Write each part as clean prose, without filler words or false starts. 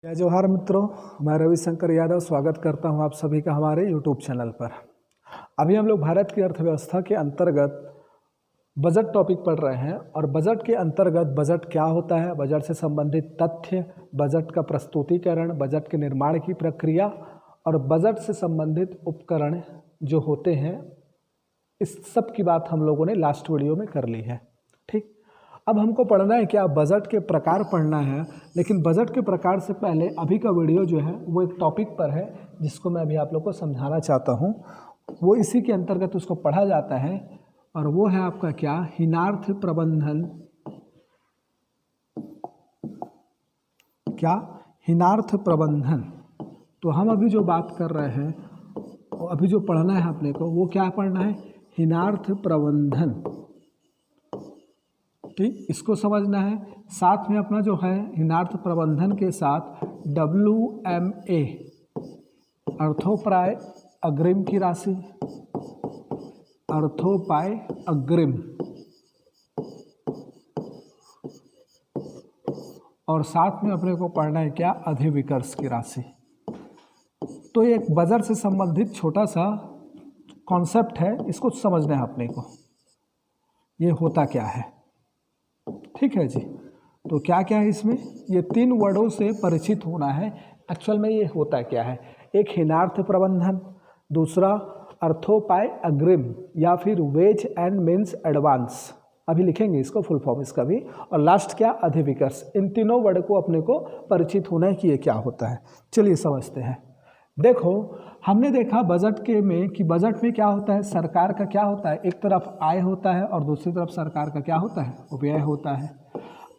जय जोहार मित्रों, मैं रविशंकर यादव स्वागत करता हूं आप सभी का हमारे यूट्यूब चैनल पर। अभी हम लोग भारत की अर्थव्यवस्था के अंतर्गत बजट टॉपिक पढ़ रहे हैं और बजट के अंतर्गत बजट क्या होता है, बजट से संबंधित तथ्य, बजट का प्रस्तुतिकरण, बजट के निर्माण की प्रक्रिया और बजट से संबंधित उपकरण जो होते हैं, इस सब की बात हम लोगों ने लास्ट वीडियो में कर ली है। ठीक, अब हमको पढ़ना है क्या, बजट के प्रकार पढ़ना है। लेकिन बजट के प्रकार से पहले अभी का वीडियो जो है वो एक टॉपिक पर है जिसको मैं अभी आप लोग को समझाना चाहता हूँ। वो इसी के अंतर्गत उसको पढ़ा जाता है और वो है आपका क्या, हीनार्थ प्रबंधन। क्या, हीनार्थ प्रबंधन। तो हम अभी जो बात कर रहे हैं, अभी जो पढ़ना है अपने को, वो क्या पढ़ना है, हीनार्थ प्रबंधन। ठीक, इसको समझना है। साथ में अपना जो है हीनार्थ प्रबंधन के साथ WMA अर्थोपाय अग्रिम की राशि, अर्थोपाय अग्रिम, और साथ में अपने को पढ़ना है क्या, अधिविकर्ष की राशि। तो ये एक बजट से संबंधित छोटा सा कॉन्सेप्ट है, इसको समझना है अपने को, ये होता क्या है। ठीक है जी। तो क्या क्या है इसमें, ये तीन वर्डों से परिचित होना है। एक्चुअल में ये होता क्या है, एक हीनार्थ प्रबंधन, दूसरा अर्थोपाय अग्रिम या फिर वेज एंड मीन्स एडवांस, अभी लिखेंगे इसको फुल फॉर्म इसका भी, और लास्ट क्या, अधिविकर्ष। इन तीनों वर्ड को अपने को परिचित होना है कि ये क्या होता है। चलिए समझते हैं। देखो, हमने देखा बजट के में कि बजट में क्या होता है, सरकार का क्या होता है, एक तरफ आय होता है और दूसरी तरफ सरकार का क्या होता है, व्यय होता है।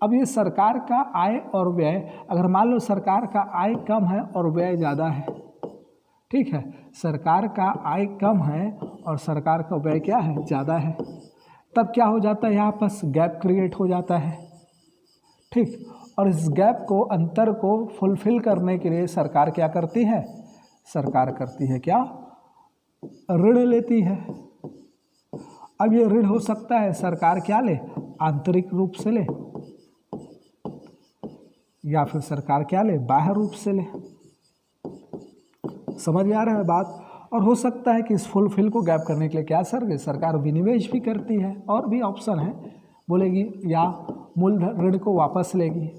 अब ये सरकार का आय और व्यय, अगर मान लो सरकार का आय कम है और व्यय ज़्यादा है, ठीक है, सरकार का आय कम है और सरकार का व्यय क्या है, ज़्यादा है, तब क्या हो जाता है, यहाँ पर गैप क्रिएट हो जाता है। ठीक, और इस गैप को, अंतर को फुलफिल करने के लिए सरकार क्या करती है, सरकार करती है क्या, ऋण लेती है। अब ये ऋण हो सकता है सरकार क्या ले, आंतरिक रूप से ले, या फिर सरकार क्या ले, बाह्य रूप से ले। समझ में आ रहा है बात। और हो सकता है कि इस फुलफिल को गैप करने के लिए क्या सरकार विनिवेश भी करती है, और भी ऑप्शन है, बोलेगी या मूलधन ऋण को वापस लेगी,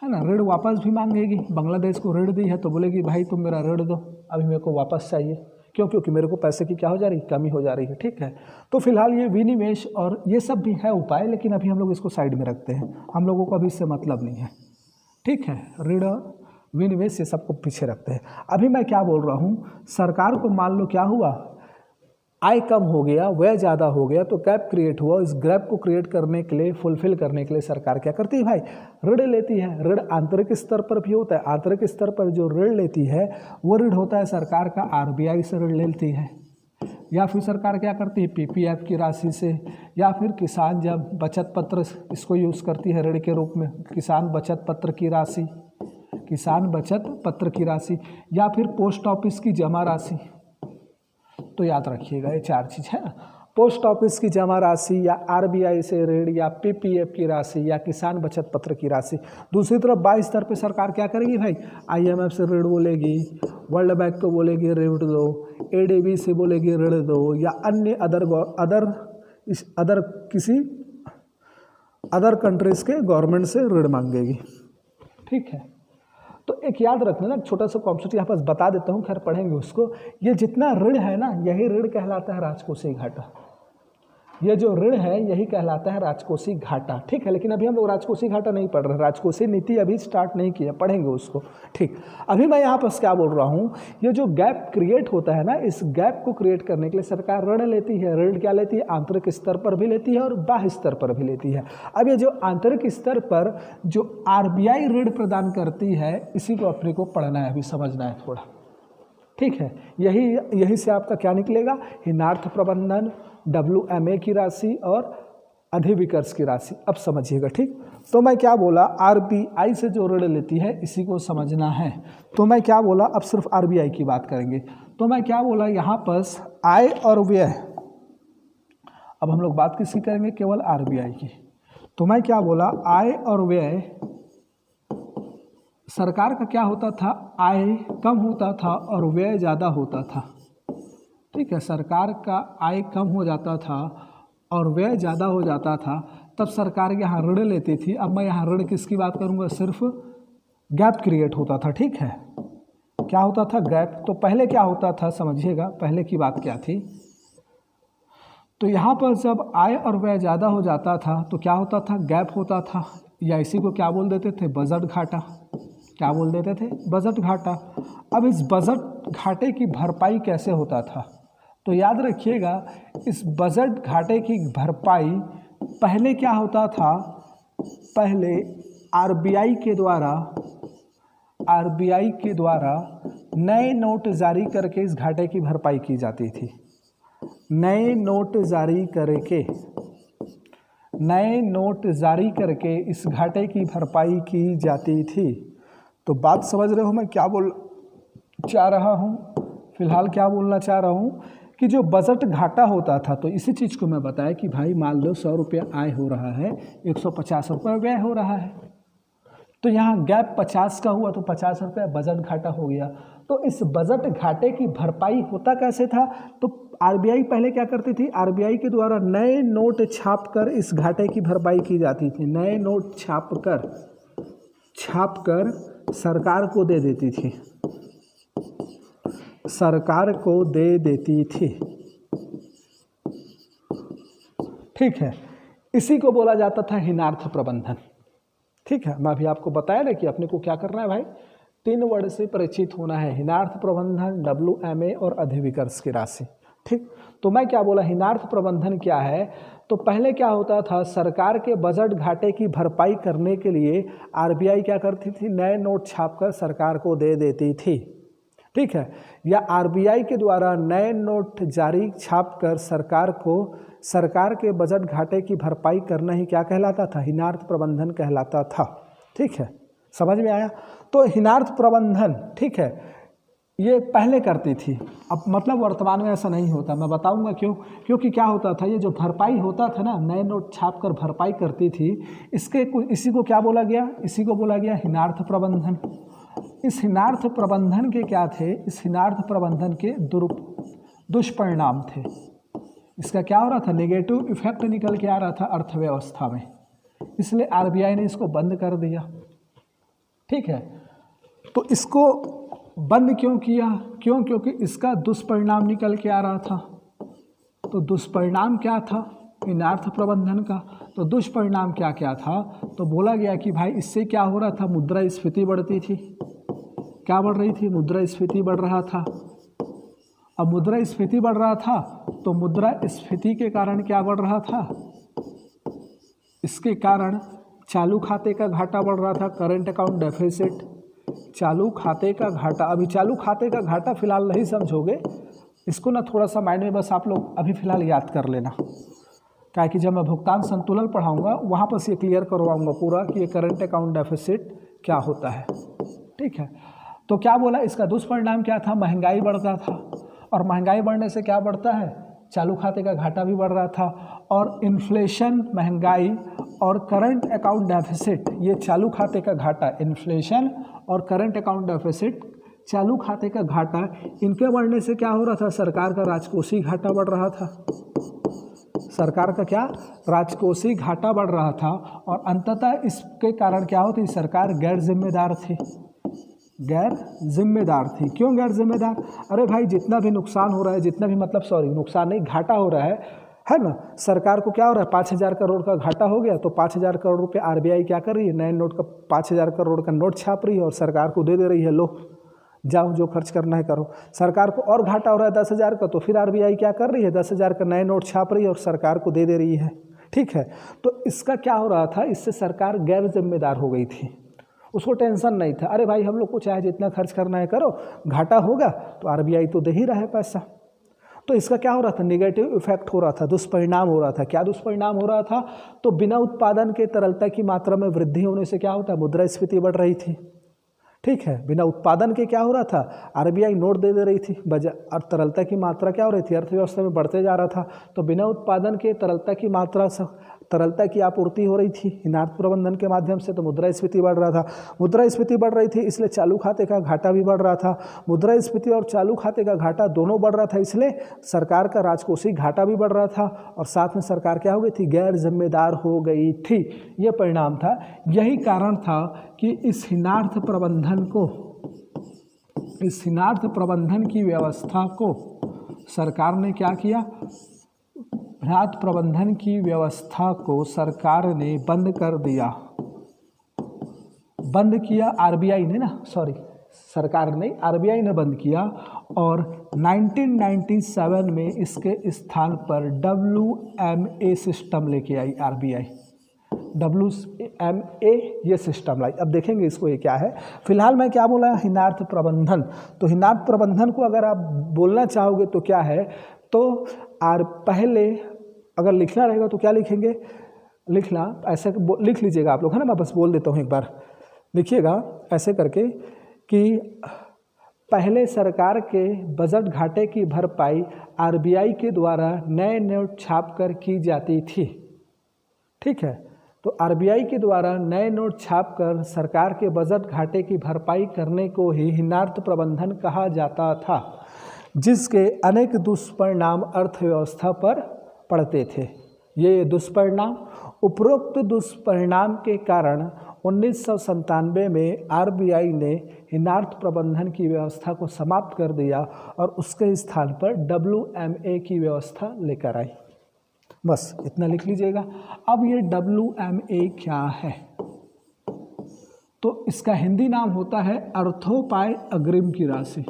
है ना, ऋण वापस भी मांगेगी। बांग्लादेश को ऋण दी है तो बोलेगी भाई तुम मेरा ऋण दो, अभी मेरे को वापस चाहिए, क्यों, क्योंकि मेरे को पैसे की क्या हो जा रही है, कमी हो जा रही है। ठीक है, तो फिलहाल ये विनिवेश और ये सब भी है उपाय, लेकिन अभी हम लोग इसको साइड में रखते हैं, हम लोगों को अभी इससे मतलब नहीं है। ठीक है, ऋण विनिवेश ये सबको पीछे रखते हैं। अभी मैं क्या बोल रहा हूँ, सरकार को मान लो क्या हुआ, आय कम हो गया, व्यय ज़्यादा हो गया, तो गैप क्रिएट हुआ। इस गैप को क्रिएट करने के लिए, फुलफिल करने के लिए सरकार क्या करती है भाई, ऋण लेती है। ऋण आंतरिक स्तर पर भी होता है, आंतरिक स्तर पर जो ऋण लेती है वो ऋण होता है सरकार का RBI से ऋण लेती है, या फिर सरकार क्या करती है, PPF की राशि से, या फिर किसान जब बचत पत्र इसको यूज़ करती है ऋण के रूप में, किसान बचत पत्र की राशि, किसान बचत पत्र की राशि, या फिर पोस्ट ऑफिस की जमा राशि। तो याद रखिएगा ये चार चीज़ है ना, पोस्ट ऑफिस की जमा राशि, या RBI से ऋण, या PPF की राशि, या किसान बचत पत्र की राशि। दूसरी तरफ बाह्य स्तर पे सरकार क्या करेगी भाई, IMF से ऋण बोलेगी, वर्ल्ड बैंक को बोलेगी ऋण दो, ADB से बोलेगी ऋण दो, या अन्य अदर कंट्रीज़ के गवर्नमेंट से ऋण मांगेगी। ठीक है, तो एक याद रखना ना, छोटा सा कॉन्सेप्ट यहाँ पास बता देता हूँ, खैर पढ़ेंगे उसको। ये जितना ऋण है ना, यही ऋण कहलाता है राजकोषीय घाटा। ये जो ऋण है यही कहलाता है राजकोषीय घाटा। ठीक है, लेकिन अभी हम लोग राजकोषीय घाटा नहीं पढ़ रहे, राजकोषीय नीति अभी स्टार्ट नहीं किया, पढ़ेंगे उसको। ठीक, अभी मैं यहाँ पर क्या बोल रहा हूँ, ये जो गैप क्रिएट होता है ना, इस गैप को क्रिएट करने के लिए सरकार ऋण लेती है। ऋण क्या लेती है, आंतरिक स्तर पर भी लेती है और बाह्य स्तर पर भी लेती है। अब ये जो आंतरिक स्तर पर जो RBI ऋण प्रदान करती है, इसी को अपने को पढ़ना है, अभी समझना है थोड़ा। ठीक है, यही से आपका क्या निकलेगा, हीनार्थ प्रबंधन, WMA की राशि और अधिविकर्ष की राशि। अब समझिएगा। ठीक, तो मैं क्या बोला, RBI से जो ऋण लेती है इसी को समझना है। तो मैं क्या बोला, अब सिर्फ RBI की बात करेंगे। तो मैं क्या बोला, यहाँ पर आय और व्यय, अब हम लोग बात किसकी करेंगे, केवल RBI की। तो मैं क्या बोला, आय और व्यय सरकार का क्या होता था, आय कम होता था और व्यय ज़्यादा होता था। ठीक है, सरकार का आय कम हो जाता था और व्यय ज़्यादा हो जाता था, तब सरकार यहाँ ऋण लेती थी। अब मैं यहाँ ऋण किसकी बात करूँगा, सिर्फ गैप क्रिएट होता था। ठीक है, क्या होता था, गैप। तो पहले क्या होता था, समझिएगा पहले की बात क्या थी। तो यहाँ पर जब आय और व्यय ज़्यादा हो जाता था तो क्या होता था, गैप होता था, या इसी को क्या बोल देते थे, बजट घाटा। क्या बोल देते थे, बजट घाटा। अब इस बजट घाटे की भरपाई कैसे होता था, तो याद रखिएगा, इस बजट घाटे की भरपाई पहले क्या होता था, पहले आरबीआई के द्वारा नए नोट जारी करके इस घाटे की भरपाई की जाती थी। नए नोट जारी करके इस घाटे की भरपाई की जाती थी। तो बात समझ रहे हो मैं क्या बोल चाह रहा हूँ, फिलहाल क्या बोलना चाह रहा हूँ कि जो बजट घाटा होता था, तो इसी चीज़ को मैं बताया कि भाई मान लो 100 रुपये आय हो रहा है, 150 रुपये व्यय हो रहा है, तो यहाँ गैप 50 का हुआ तो 50 रुपये बजट घाटा हो गया। तो इस बजट घाटे की भरपाई होता कैसे था, तो आरबीआई पहले क्या करती थी, आरबीआई के द्वारा नए नोट छापकर इस घाटे की भरपाई की जाती थी। नए नोट छापकर सरकार को दे देती थी। ठीक है, इसी को बोला जाता था हिनार्थ प्रबंधन। ठीक है, मैं अभी आपको बताया ना कि अपने को क्या करना है भाई, 3 वर्ड से परिचित होना है, हिनार्थ प्रबंधन, WMA और अधिविकर्ष की राशि। ठीक, तो मैं क्या बोला, हिनार्थ प्रबंधन क्या है, तो पहले क्या होता था, सरकार के बजट घाटे की भरपाई करने के लिए आरबीआई क्या करती थी, नए नोट छापकर सरकार को दे देती थी। ठीक है, या आरबीआई के द्वारा नए नोट जारी छापकर सरकार के बजट घाटे की भरपाई करना ही क्या कहलाता था, हिनार्थ प्रबंधन कहलाता था। ठीक है, समझ में आया। तो हिनार्थ प्रबंधन, ठीक है, ये पहले करती थी, अब मतलब वर्तमान में ऐसा नहीं होता। मैं बताऊंगा क्यों, क्योंकि क्या होता था, ये जो भरपाई होता था ना, नए नोट छापकर भरपाई करती थी, इसी को क्या बोला गया, इसी को बोला गया हिनार्थ प्रबंधन। इस हिनार्थ प्रबंधन के क्या थे, इस हिनार्थ प्रबंधन के दुष्परिणाम थे। इसका क्या हो रहा था, नेगेटिव इफेक्ट निकल के आ रहा था अर्थव्यवस्था में, इसलिए आरबीआई ने इसको बंद कर दिया। ठीक है, तो इसको बंद क्यों किया, क्योंकि इसका दुष्परिणाम निकल के आ रहा था। तो दुष्परिणाम क्या था हिनार्थ प्रबंधन का, तो दुष्परिणाम क्या क्या था, तो बोला गया कि भाई इससे क्या हो रहा था, मुद्रास्फीति बढ़ती थी। क्या बढ़ रही थी, मुद्रास्फीति बढ़ रहा था। अब मुद्रास्फीति बढ़ रहा था तो मुद्रास्फीति के कारण क्या बढ़ रहा था, इसके कारण चालू खाते का घाटा बढ़ रहा था, करंट अकाउंट डेफिसिट, चालू खाते का घाटा। अभी चालू खाते का घाटा फिलहाल नहीं समझोगे, इसको ना थोड़ा सा माइंड में बस आप लोग अभी फिलहाल याद कर लेना, क्या कि जब मैं भुगतान संतुलन पढ़ाऊंगा वहाँ पर से क्लियर करवाऊंगा पूरा कि ये करंट अकाउंट डेफिसिट क्या होता है। ठीक है, तो क्या बोला, इसका दुष्परिणाम क्या था, महंगाई बढ़ता था, और महंगाई बढ़ने से क्या बढ़ता है, चालू खाते का घाटा भी बढ़ रहा था, और इन्फ्लेशन, महंगाई और करंट अकाउंट डेफिसिट, ये चालू खाते का घाटा, इन्फ्लेशन और करंट अकाउंट डेफिसिट, चालू खाते का घाटा, इनके बढ़ने से क्या हो रहा था, सरकार का राजकोषीय घाटा बढ़ रहा था। सरकार का क्या, राजकोषीय घाटा बढ़ रहा था, और अंततः इसके कारण क्या होती, सरकार गैर जिम्मेदार थी। क्यों गैर जिम्मेदार, अरे भाई जितना भी नुकसान हो रहा है, जितना भी मतलब नुकसान नहीं, घाटा हो रहा है ना, सरकार को क्या हो रहा है, 5,000 करोड़ का घाटा हो गया, तो 5,000 करोड़ रुपए आरबीआई क्या कर रही है, नए नोट का 5,000 करोड़ का नोट छाप रही है और सरकार को दे रही है, लो जाओ जो खर्च करना है करो। सरकार को और घाटा हो रहा है 10,000 का, तो फिर आरबीआई क्या कर रही है, 10,000 का नए नोट छाप रही है और सरकार को दे रही है। ठीक है, तो इसका क्या हो रहा था, इससे सरकार गैर जिम्मेदार हो गई थी, उसको टेंशन नहीं था, अरे भाई हम लोग को चाहे जितना खर्च करना है करो, घाटा होगा तो आरबीआई तो दे ही रहा है पैसा। तो इसका क्या हो रहा था, नेगेटिव इफेक्ट हो रहा था, दुष्परिणाम हो रहा था। क्या दुष्परिणाम हो रहा था, तो बिना उत्पादन के तरलता की मात्रा में वृद्धि होने से क्या होता है, मुद्रास्फीति बढ़ रही थी। ठीक है, बिना उत्पादन के क्या हो रहा था, आरबीआई नोट दे रही थी, और तरलता की मात्रा क्या हो रही थी, अर्थव्यवस्था में बढ़ते जा रहा था। तो बिना उत्पादन के तरलता की मात्रा तरलता की आपूर्ति हो रही थी ऋणार्थ प्रबंधन के माध्यम से, तो मुद्रास्फीति बढ़ रहा था। मुद्रास्फीति बढ़ रही थी इसलिए चालू खाते का घाटा भी बढ़ रहा था। मुद्रास्फीति और चालू खाते का घाटा दोनों बढ़ रहा था, इसलिए सरकार का राजकोषीय घाटा भी बढ़ रहा था और साथ में सरकार क्या हो गई थी, गैर जिम्मेदार हो गई थी। यह परिणाम था। यही कारण था कि इस ऋणार्थ प्रबंधन की व्यवस्था को सरकार ने क्या किया, ऋणार्थ प्रबंधन की व्यवस्था को सरकार ने बंद कर दिया। बंद किया आरबीआई ने ना, सॉरी सरकार ने, आरबीआई ने बंद किया और 1997 में इसके स्थान पर WMA सिस्टम लेके आई आरबीआई। WMA ये सिस्टम लाई। अब देखेंगे इसको ये क्या है। फिलहाल मैं क्या बोला, ऋणार्थ प्रबंधन। तो ऋणार्थ प्रबंधन को अगर आप बोलना चाहोगे तो क्या है, तो पहले अगर लिखना रहेगा तो क्या लिखेंगे, लिखना ऐसे लिख लीजिएगा आप लोग, है ना। मैं बस बोल देता हूँ एक बार, लिखिएगा ऐसे करके कि पहले सरकार के बजट घाटे की भरपाई आरबीआई के द्वारा नए नोट छापकर की जाती थी। ठीक है, तो आरबीआई के द्वारा नए नोट छापकर सरकार के बजट घाटे की भरपाई करने को ही ऋणार्थ प्रबंधन कहा जाता था, जिसके अनेक दुष्परिणाम अर्थव्यवस्था पर पड़ते थे। ये दुष्परिणाम, उपरोक्त दुष्परिणाम के कारण 1997 में आरबीआई ने ऋणार्थ प्रबंधन की व्यवस्था को समाप्त कर दिया और उसके स्थान पर WMA की व्यवस्था लेकर आई। बस इतना लिख लीजिएगा। अब ये WMA क्या है, तो इसका हिंदी नाम होता है अर्थोपाय अग्रिम की राशि।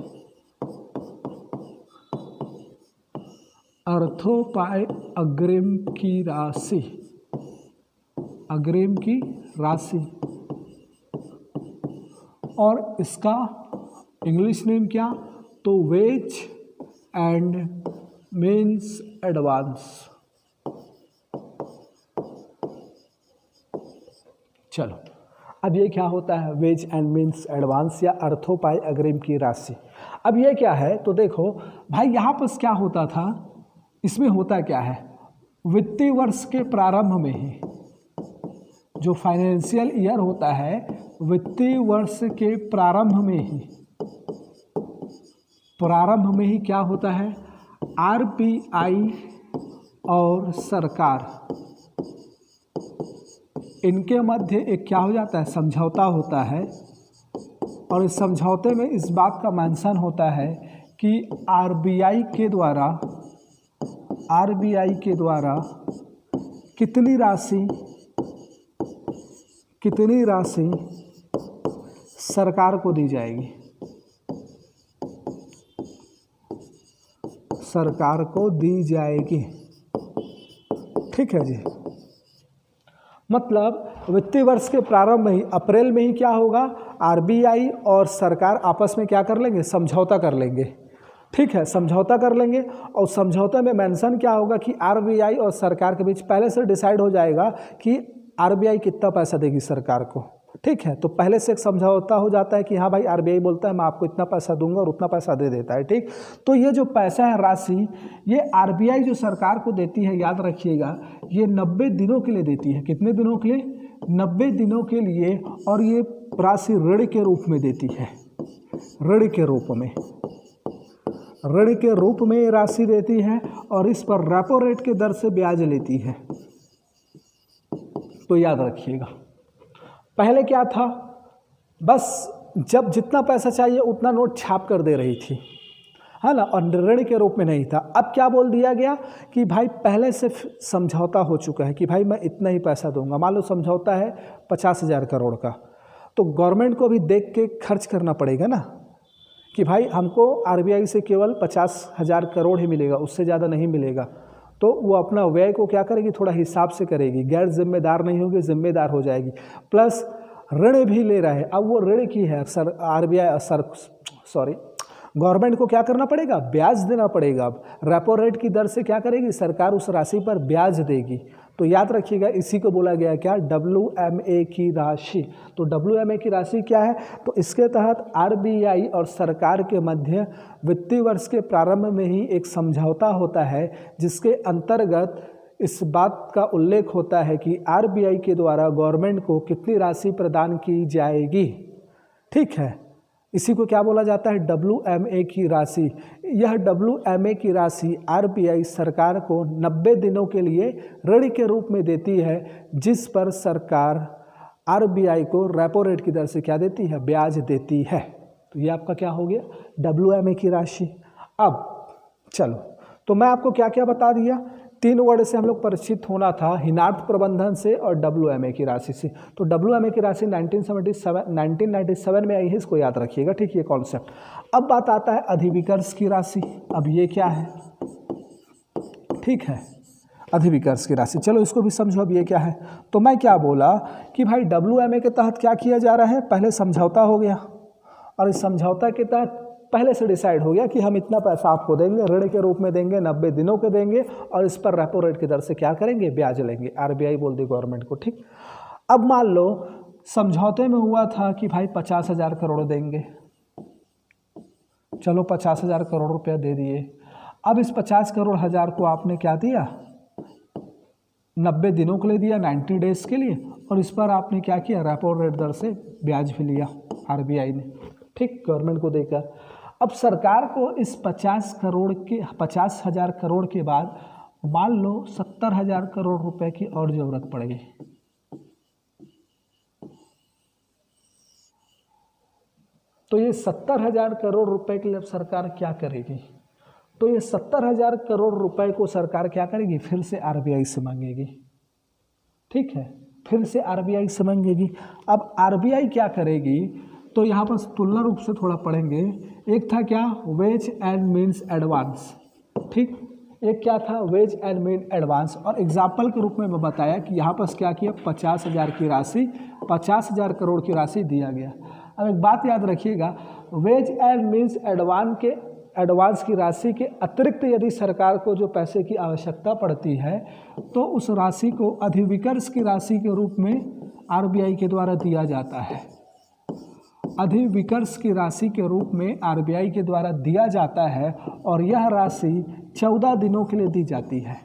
अर्थोपाय अग्रिम की राशि, अग्रिम की राशि। और इसका इंग्लिश नेम क्या, तो वेज एंड मीन्स एडवांस। चलो, अब ये क्या होता है, वेज एंड मीन्स एडवांस या अर्थोपाय अग्रिम की राशि। अब ये क्या है, तो देखो भाई यहाँ पर क्या होता था, इसमें होता क्या है, वित्तीय वर्ष के प्रारंभ में ही, जो फाइनेंशियल ईयर होता है, वित्तीय वर्ष के प्रारंभ में ही क्या होता है, आरबीआई और सरकार, इनके मध्य एक क्या हो जाता है, समझौता होता है। और इस समझौते में इस बात का मेंशन होता है कि आरबीआई के द्वारा कितनी राशि सरकार को दी जाएगी, सरकार को दी जाएगी। ठीक है जी, मतलब वित्तीय वर्ष के प्रारंभ में ही, अप्रैल में ही क्या होगा, आरबीआई और सरकार आपस में क्या कर लेंगे, समझौता कर लेंगे। ठीक है, समझौता कर लेंगे और समझौते में मेंशन क्या होगा कि आरबीआई और सरकार के बीच पहले से डिसाइड हो जाएगा कि आरबीआई कितना पैसा देगी सरकार को। ठीक है, तो पहले से एक समझौता हो जाता है कि हाँ भाई, आरबीआई बोलता है मैं आपको इतना पैसा दूंगा और उतना पैसा दे देता है। ठीक, तो ये जो पैसा है, राशि, ये आरबीआई जो सरकार को देती है, याद रखिएगा, ये 90 दिनों के लिए देती है। कितने दिनों के लिए, 90 दिनों के लिए। और ये राशि ऋण के रूप में देती है, ऋण के रूप में राशि देती है और इस पर रेपो रेट के दर से ब्याज लेती है। तो याद रखिएगा, पहले क्या था, बस जब जितना पैसा चाहिए उतना नोट छाप कर दे रही थी, है ना, और ऋण के रूप में नहीं था। अब क्या बोल दिया गया कि भाई पहले से समझौता हो चुका है कि भाई मैं इतना ही पैसा दूंगा। मान लो समझौता है 50,000 करोड़ का, तो गवर्नमेंट को भी देख के खर्च करना पड़ेगा ना, कि भाई हमको आरबीआई से केवल 50,000 करोड़ ही मिलेगा, उससे ज़्यादा नहीं मिलेगा। तो वो अपना व्यय को क्या करेगी, थोड़ा हिसाब से करेगी, गैर जिम्मेदार नहीं होगी, जिम्मेदार हो जाएगी। प्लस ऋण भी ले रहा है, अब वो ऋण की है, गवर्नमेंट को क्या करना पड़ेगा, ब्याज देना पड़ेगा। अब रेपो रेट की दर से क्या करेगी सरकार, उस राशि पर ब्याज देगी। तो याद रखिएगा, इसी को बोला गया क्या, WMA की राशि। तो WMA की राशि क्या है, तो इसके तहत आरबीआई और सरकार के मध्य वित्तीय वर्ष के प्रारंभ में ही एक समझौता होता है, जिसके अंतर्गत इस बात का उल्लेख होता है कि आरबीआई के द्वारा गवर्नमेंट को कितनी राशि प्रदान की जाएगी। ठीक है, इसी को क्या बोला जाता है, WMA की राशि। यह WMA की राशि आरबीआई सरकार को 90 दिनों के लिए ऋण के रूप में देती है, जिस पर सरकार आरबीआई को रेपो रेट की दर से क्या देती है, ब्याज देती है। तो ये आपका क्या हो गया, WMA की राशि। अब चलो, तो मैं आपको क्या क्या बता दिया, 3 वर्ड से हम लोग परिचित होना था, हिनार्थ प्रबंधन से और WMA की राशि से। तो WMA की राशि 1997 में आई है, इसको याद रखिएगा। ठीक, ये कॉन्सेप्ट। अब बात आता है अधिविकर्ष की राशि। अब ये क्या है, ठीक है, अधिविकर्ष की राशि। चलो इसको भी समझो, अब ये क्या है। तो मैं क्या बोला कि भाई WMA के तहत क्या किया जा रहा है, पहले समझौता हो गया, और इस समझौता के तहत पहले से डिसाइड हो गया कि हम इतना पैसा आपको देंगे, ऋण के रूप में देंगे, 90 दिनों के देंगे, और इस पर रेपो रेट की दर से क्या करेंगे, ब्याज लेंगे। आरबीआई बोल दी गवर्नमेंट को। ठीक, अब मान लो समझौते में हुआ था कि भाई 50,000 करोड़ देंगे, चलो 50,000 करोड़ रुपया दे दिए। अब इस 50 करोड़ हजार को आपने क्या दिया, 90 दिनों के लिए दिया, 90 डेज के लिए, और इस पर आपने क्या किया, रेपो रेट दर से ब्याज भी लिया आरबीआई ने। ठीक, गवर्नमेंट को देकर। अब सरकार को इस 50,000 करोड़ के बाद मान लो 70,000 करोड़ रुपए की और जरूरत पड़ गई। तो ये 70,000 करोड़ रुपए के लिए अब सरकार क्या करेगी, तो ये 70,000 करोड़ रुपए को सरकार क्या करेगी, फिर से आरबीआई से मांगेगी। ठीक है, फिर से आरबीआई से मांगेगी। अब आरबीआई क्या करेगी, तो यहाँ पर तुलना रूप से थोड़ा पढ़ेंगे। एक था क्या, वेज एंड मीन्स एडवांस। ठीक, एक क्या था, वेज एंड मीन एडवांस। और एग्जाम्पल के रूप में मैं बताया कि यहाँ पर क्या किया, 50,000 की राशि, 50,000 करोड़ की राशि दिया गया। अब एक बात याद रखिएगा, वेज एंड मीन्स एडवांस की राशि के अतिरिक्त यदि सरकार को जो पैसे की आवश्यकता पड़ती है, तो उस राशि को अधिविकर्ष की राशि के रूप में आरबीआई के द्वारा दिया जाता है। अधिविकर्ष की राशि के रूप में आरबीआई के द्वारा दिया जाता है, और यह राशि 14 दिनों के लिए दी जाती है।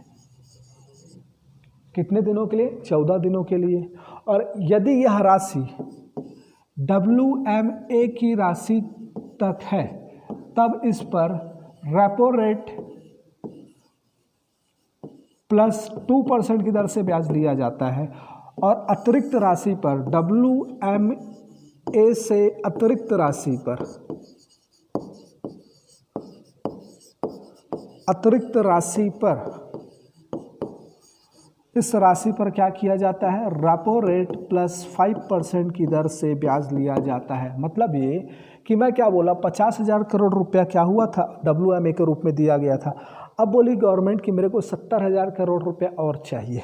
कितने दिनों के लिए, 14 दिनों के लिए। और यदि यह राशि WMA की राशि तक है, तब इस पर रेपो रेट प्लस 2% की दर से ब्याज लिया जाता है, और अतिरिक्त राशि पर WMA से अतिरिक्त राशि पर इस राशि पर क्या किया जाता है, रेपो रेट प्लस 5% की दर से ब्याज लिया जाता है। मतलब ये कि मैं क्या बोला, 50,000 करोड़ रुपया क्या हुआ था, WMA के रूप में दिया गया था। अब बोली गवर्नमेंट कि मेरे को 70,000 करोड़ रुपया और चाहिए,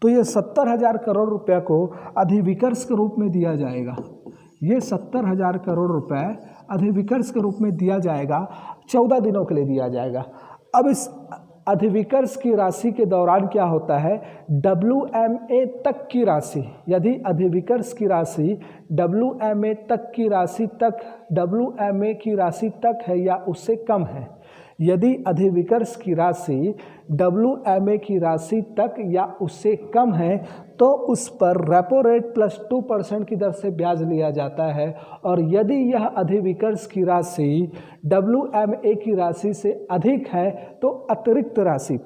तो ये 70,000 करोड़ रुपया को अधिविकर्ष के रूप में दिया जाएगा। ये 70,000 करोड़ रुपए अधिविकर्ष के रूप में दिया जाएगा, 14 दिनों के लिए दिया जाएगा। अब इस अधिविकर्ष की राशि के दौरान क्या होता है, WMA तक की राशि, यदि अधिविकर्ष की राशि WMA की राशि तक है या उससे कम है, यदि अधिविकर्ष की राशि WMA की राशि तक या उससे कम है, तो उस पर रेपो रेट प्लस 2% की दर से ब्याज लिया जाता है। और यदि यह अधिविकर्ष की राशि WMA की राशि से अधिक है, तो अतिरिक्त राशि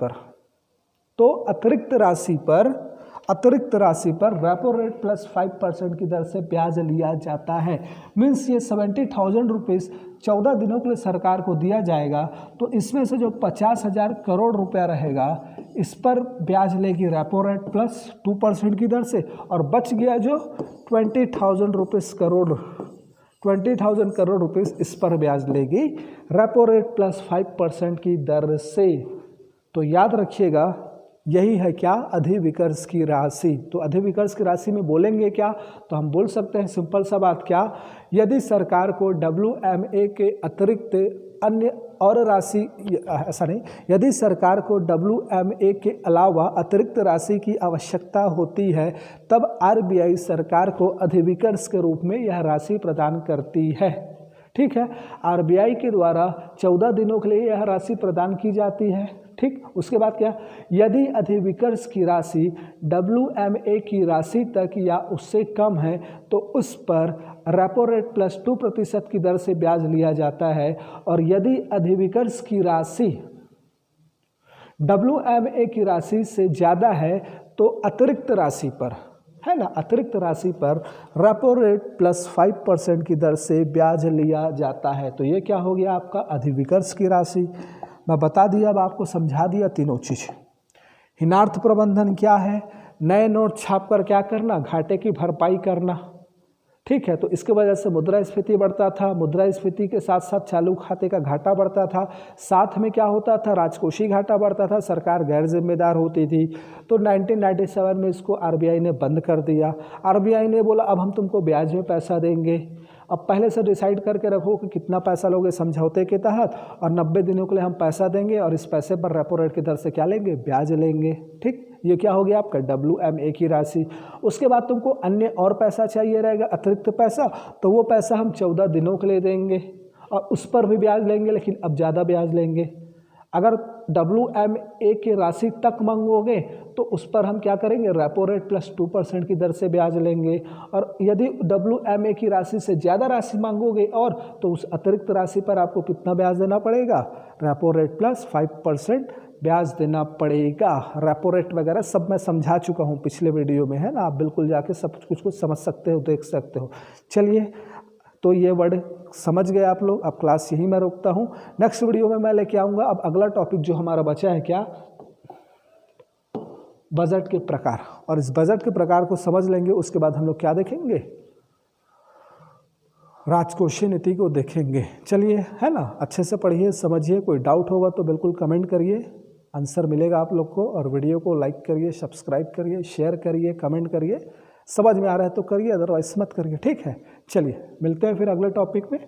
पर रेपो रेट प्लस 5% की दर से ब्याज लिया जाता है। मीन्स ये 70,000 रुपीज़ 14 दिनों के लिए सरकार को दिया जाएगा, तो इसमें से जो 50,000 करोड़ रुपया रहेगा, इस पर ब्याज लेगी रेपो रेट प्लस 2% की दर से, और बच गया जो 20,000 करोड़ रुपीज़ इस पर ब्याज लेगी रेपो रेट प्लस 5% की दर से। तो याद रखिएगा, यही है क्या, अधिविकर्ष की राशि। तो अधिविकर्ष की राशि में बोलेंगे क्या, तो हम बोल सकते हैं सिंपल सा बात, क्या, यदि सरकार को WMA के अतिरिक्त अन्य और राशि, ऐसा नहीं, यदि सरकार को WMA के अलावा अतिरिक्त राशि की आवश्यकता होती है, तब आरबीआई सरकार को अधिविकर्ष के रूप में यह राशि प्रदान करती है। ठीक है, आरबीआई के द्वारा 14 दिनों के लिए यह राशि प्रदान की जाती है। ठीक। उसके बाद क्या, यदि अधिविकर्ष की राशि WMA की राशि तक या उससे कम है तो उस पर रेपो रेट प्लस 2% की दर से ब्याज लिया जाता है, और यदि अधिविकर्ष की राशि WMA की राशि से ज़्यादा है तो अतिरिक्त राशि पर, है ना, अतिरिक्त राशि पर रेपो रेट प्लस 5% की दर से ब्याज लिया जाता है। तो ये क्या हो गया आपका अधिविकर्ष की राशि। मैं बता दिया, अब आपको समझा दिया तीनों चीज़। हीनार्थ प्रबंधन क्या है, नए नोट छापकर क्या करना, घाटे की भरपाई करना, ठीक है। तो इसके वजह से मुद्रास्फीति बढ़ता था, मुद्रास्फीति के साथ साथ चालू खाते का घाटा बढ़ता था, साथ में क्या होता था, राजकोषीय घाटा बढ़ता था, सरकार गैर जिम्मेदार होती थी। तो 1997 में इसको RBI ने बंद कर दिया। RBI ने बोला अब हम तुमको ब्याज में पैसा देंगे, अब पहले से डिसाइड करके रखो कि कितना पैसा लोगे समझौते के तहत, और 90 दिनों के लिए हम पैसा देंगे और इस पैसे पर रेपो रेट की दर से क्या लेंगे, ब्याज लेंगे, ठीक। ये क्या हो गया आपका WMA की राशि। उसके बाद तुमको अन्य और पैसा चाहिए रहेगा, अतिरिक्त पैसा, तो वो पैसा हम 14 दिनों के लिए देंगे और उस पर भी ब्याज लेंगे, लेकिन अब ज़्यादा ब्याज लेंगे। अगर WMA की राशि तक मांगोगे तो उस पर हम क्या करेंगे, रेपो रेट प्लस 2% की दर से ब्याज लेंगे, और यदि WMA की राशि से ज़्यादा राशि मांगोगे और तो उस अतिरिक्त राशि पर आपको कितना ब्याज देना पड़ेगा, रेपो रेट प्लस 5% ब्याज देना पड़ेगा। रेपो रेट वगैरह सब मैं समझा चुका हूँ पिछले वीडियो में, है ना, आप बिल्कुल जाके सब कुछ समझ सकते हो, देख सकते हो। चलिए, तो ये वर्ड समझ गए आप लोग। अब क्लास यहीं मैं रोकता हूँ, नेक्स्ट वीडियो में मैं लेके आऊँगा। अब अगला टॉपिक जो हमारा बचा है क्या, बजट के प्रकार, और इस बजट के प्रकार को समझ लेंगे, उसके बाद हम लोग क्या देखेंगे, राजकोषीय नीति को देखेंगे। चलिए, है ना, अच्छे से पढ़िए, समझिए, कोई डाउट होगा तो बिल्कुल कमेंट करिए, आंसर मिलेगा आप लोग को। और वीडियो को लाइक करिए, सब्सक्राइब करिए, शेयर करिए, कमेंट करिए। समझ में आ रहा है तो करिए, अदरवाइज मत करिए, ठीक है। चलिए, मिलते हैं फिर अगले टॉपिक में।